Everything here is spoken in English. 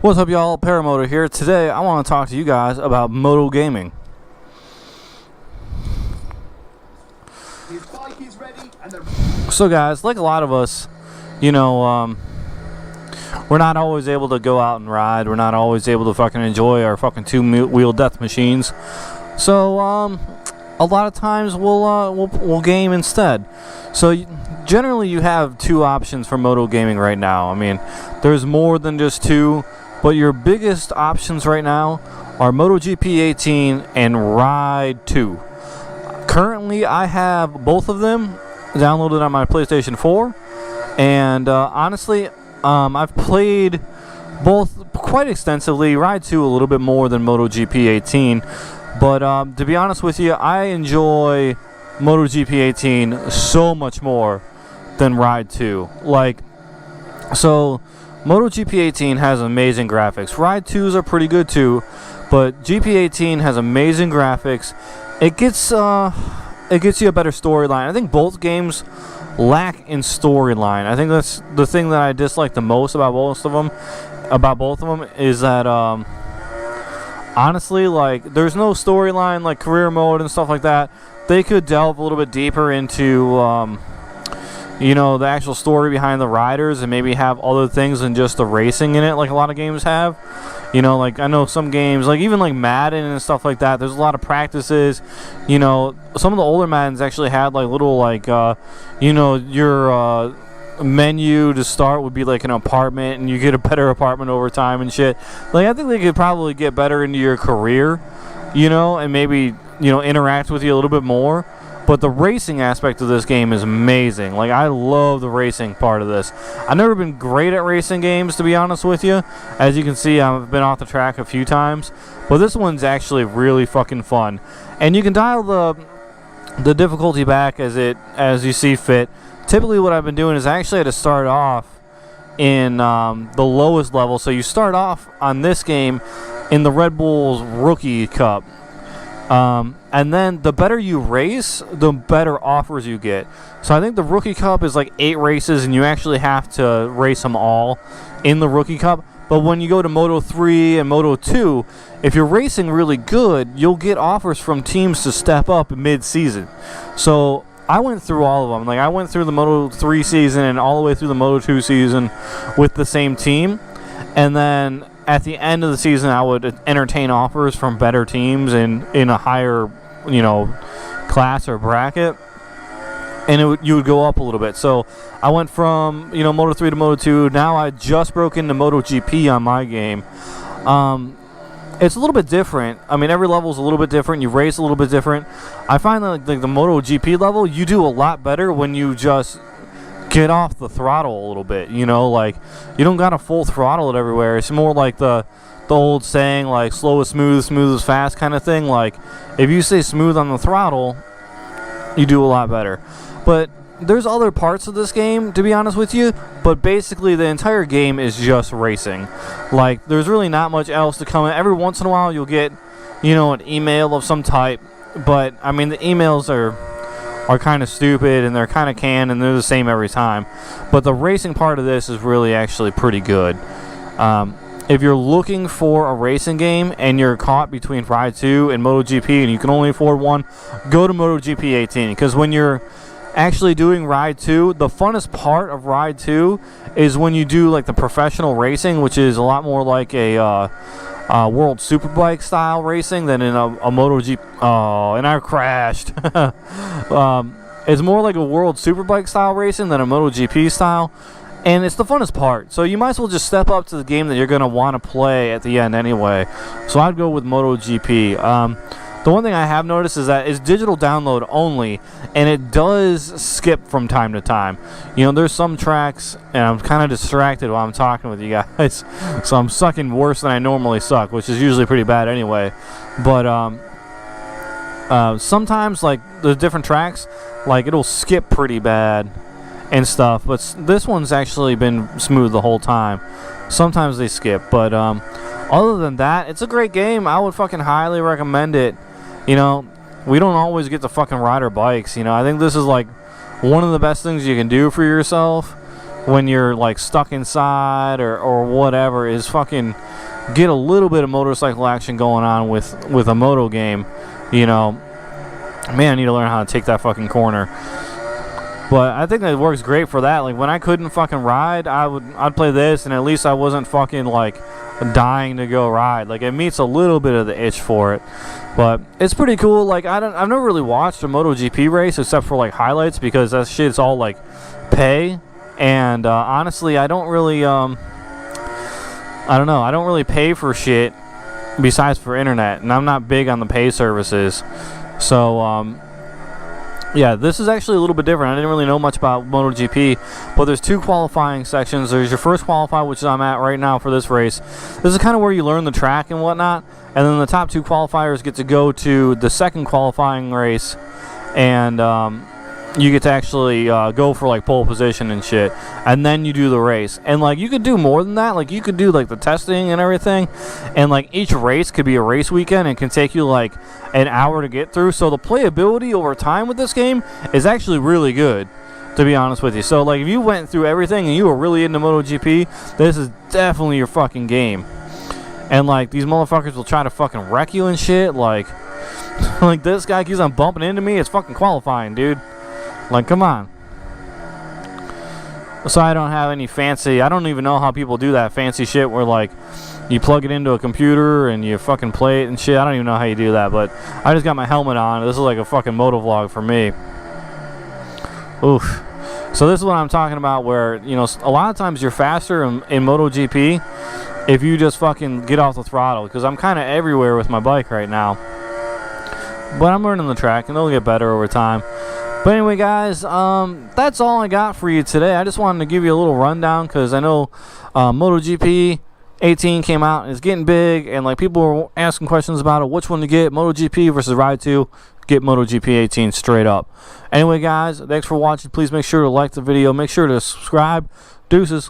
What's up, y'all? Paramoto here. Today I want to talk to you guys about Moto gaming. So guys, like a lot of us, we're not always able to go out and ride. We're not always able to fucking enjoy our fucking two-wheel death machines. So a lot of times we'll game instead. So generally you have two options for Moto gaming right now. I mean, there's more than just two. But your biggest options right now are Moto GP18 and Ride 2. Currently, I have both of them downloaded on my PlayStation 4. And honestly, I've played both quite extensively. Ride 2 a little bit more than Moto GP18. But to be honest with you, I enjoy Moto GP18 so much more than Ride 2. Moto GP18 has amazing graphics. Ride 2s are pretty good too, but GP18 has amazing graphics. It gets you a better storyline. I think both games lack in storyline. I think that's the thing that I dislike the most about both of them. Is that honestly, there's no storyline like career mode and stuff like that. They could delve a little bit deeper into the actual story behind the riders and maybe have other things than just the racing in it, like a lot of games have. I know some games, even Madden and stuff like that, there's a lot of practices. Some of the older Maddens actually had little your menu to start would be an apartment, and you get a better apartment over time and shit. I think they could probably get better into your career, and maybe interact with you a little bit more. But the racing aspect of this game is amazing. I love the racing part of this. I've never been great at racing games, to be honest with you. As you can see, I've been off the track a few times. But this one's actually really fucking fun. And you can dial the difficulty back as you see fit. Typically what I've been doing is I actually had to start off in the lowest level. So you start off on this game in the Red Bull's Rookie Cup. And then the better you race, the better offers you get. So I think the Rookie Cup is 8 races, and you actually have to race them all in the Rookie Cup. But when you go to Moto 3 and Moto 2, if you're racing really good, you'll get offers from teams to step up mid-season. So I went through all of them. I went through the Moto 3 season and all the way through the Moto 2 season with the same team. And then at the end of the season, I would entertain offers from better teams in a higher, class or bracket, and you would go up a little bit. So I went from Moto 3 to Moto 2. Now I just broke into Moto GP on my game. It's a little bit different. I mean, every level is a little bit different. You race a little bit different. I find that the Moto GP level, you do a lot better when you just get off the throttle a little bit. You don't got to full throttle it everywhere. It's more like the old saying, slow is smooth, smooth is fast kind of thing. If you stay smooth on the throttle, you do a lot better. But there's other parts of this game, to be honest with you, but basically the entire game is just racing. There's really not much else to come in. Every once in a while you'll get an email of some type, but I mean the emails are kind of stupid, and they're kind of canned, and they're the same every time. But the racing part of this is really actually pretty good. If you're looking for a racing game and you're caught between Ride 2 and MotoGP and you can only afford one, go to MotoGP 18, because when you're actually doing Ride 2, the funnest part of Ride 2 is when you do the professional racing, which is a lot more like a World Superbike style racing than in a MotoGP. Oh, and I crashed. It's more like a World Superbike style racing than a MotoGP style, and it's the funnest part. So you might as well just step up to the game that you're going to want to play at the end anyway. So I'd go with MotoGP. The one thing I have noticed is that it's digital download only, and it does skip from time to time. There's some tracks, and I'm kind of distracted while I'm talking with you guys, so I'm sucking worse than I normally suck, which is usually pretty bad anyway. But sometimes, the different tracks, it'll skip pretty bad and stuff, but this one's actually been smooth the whole time. Sometimes they skip, but other than that, it's a great game. I would fucking highly recommend it. We don't always get to fucking ride our bikes. I think this is one of the best things you can do for yourself when you're like stuck inside or whatever, is fucking get a little bit of motorcycle action going on with a moto game, you know, man, I need to learn how to take that fucking corner. But I think that works great for that. Like when I couldn't fucking ride, I'd play this, and at least I wasn't fucking like dying to go ride. Like it meets a little bit of the itch for it. But it's pretty cool. Like I've never really watched a MotoGP race except for like highlights, because that shit's all like pay. And honestly, I don't really I don't know. I don't really pay for shit besides for internet, and I'm not big on the pay services. So yeah, this is actually a little bit different. I didn't really know much about MotoGP, but there's 2 qualifying sections. There's your first qualifier, which is I'm at right now for this race. This is kind of where you learn the track and whatnot, and then the top 2 qualifiers get to go to the second qualifying race, and you get to actually go for like pole position and shit, and then you do the race. And like you could do more than that. Like you could do like the testing and everything, and like each race could be a race weekend and can take you like an hour to get through. So the playability over time with this game is actually really good, to be honest with you. So like if you went through everything and you were really into MotoGP, this is definitely your fucking game. And like these motherfuckers will try to fucking wreck you and shit. Like like this guy keeps on bumping into me. It's fucking qualifying, dude. Like, come on. So I don't have any fancy, I don't even know how people do that fancy shit where like you plug it into a computer and you fucking play it and shit. I don't even know how you do that, but I just got my helmet on. This is like a fucking moto vlog for me. Oof. So this is what I'm talking about, where, you know, a lot of times you're faster in MotoGP if you just fucking get off the throttle, because I'm kind of everywhere with my bike right now. But I'm learning the track, and it'll get better over time. But anyway, guys, that's all I got for you today. I just wanted to give you a little rundown, because I know MotoGP 18 came out and it's getting big, and like people were asking questions about it. Which one to get, MotoGP versus Ride 2? Get MotoGP 18 straight up. Anyway, guys, thanks for watching. Please make sure to like the video. Make sure to subscribe. Deuces.